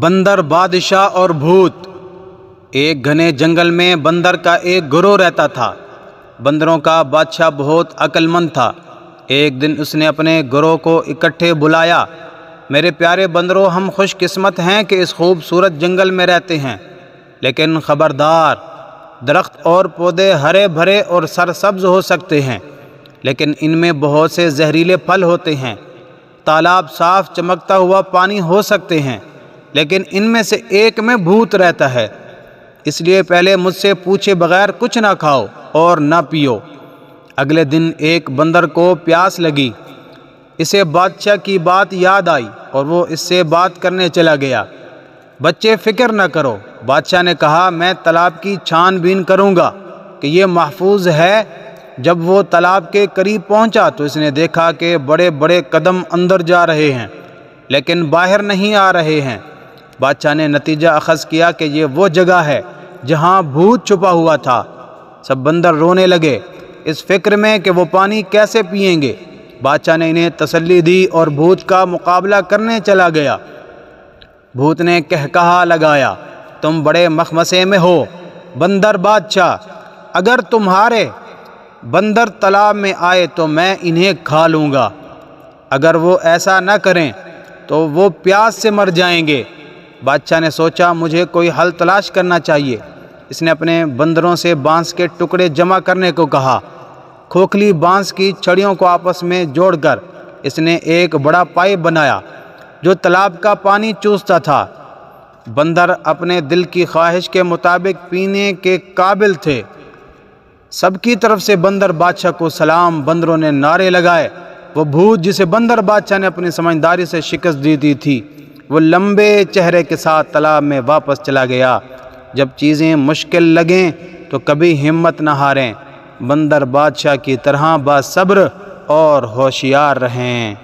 بندر بادشاہ اور بھوت۔ ایک گھنے جنگل میں بندر کا ایک گروہ رہتا تھا۔ بندروں کا بادشاہ بہت عقل مند تھا۔ ایک دن اس نے اپنے گروہ کو اکٹھے بلایا۔ میرے پیارے بندروں، ہم خوش قسمت ہیں کہ اس خوبصورت جنگل میں رہتے ہیں، لیکن خبردار، درخت اور پودے ہرے بھرے اور سرسبز ہو سکتے ہیں، لیکن ان میں بہت سے زہریلے پھل ہوتے ہیں۔ تالاب صاف چمکتا ہوا پانی ہو سکتے ہیں، لیکن ان میں سے ایک میں بھوت رہتا ہے، اس لیے پہلے مجھ سے پوچھے بغیر کچھ نہ کھاؤ اور نہ پیو۔ اگلے دن ایک بندر کو پیاس لگی۔ اسے بادشاہ کی بات یاد آئی اور وہ اس سے بات کرنے چلا گیا۔ بچے، فکر نہ کرو، بادشاہ نے کہا، میں تالاب کی چھان بین کروں گا کہ یہ محفوظ ہے۔ جب وہ تالاب کے قریب پہنچا تو اس نے دیکھا کہ بڑے بڑے قدم اندر جا رہے ہیں، لیکن باہر نہیں آ رہے ہیں۔ بادشاہ نے نتیجہ اخذ کیا کہ یہ وہ جگہ ہے جہاں بھوت چھپا ہوا تھا۔ سب بندر رونے لگے، اس فکر میں کہ وہ پانی کیسے پئیں گے۔ بادشاہ نے انہیں تسلی دی اور بھوت کا مقابلہ کرنے چلا گیا۔ بھوت نے کہکہا لگایا، تم بڑے مخمصے میں ہو بندر بادشاہ، اگر تمہارے بندر تالاب میں آئے تو میں انہیں کھا لوں گا، اگر وہ ایسا نہ کریں تو وہ پیاس سے مر جائیں گے۔ بادشاہ نے سوچا، مجھے کوئی حل تلاش کرنا چاہیے۔ اس نے اپنے بندروں سے بانس کے ٹکڑے جمع کرنے کو کہا۔ کھوکھلی بانس کی چھڑیوں کو آپس میں جوڑ کر اس نے ایک بڑا پائپ بنایا جو تالاب کا پانی چوستا تھا۔ بندر اپنے دل کی خواہش کے مطابق پینے کے قابل تھے۔ سب کی طرف سے بندر بادشاہ کو سلام۔ بندروں نے نعرے لگائے۔ وہ بھوت جسے بندر بادشاہ نے اپنی سمجھداری سے شکست دی تھی، وہ لمبے چہرے کے ساتھ تالاب میں واپس چلا گیا۔ جب چیزیں مشکل لگیں تو کبھی ہمت نہ ہاریں، بندر بادشاہ کی طرح باصبر اور ہوشیار رہیں۔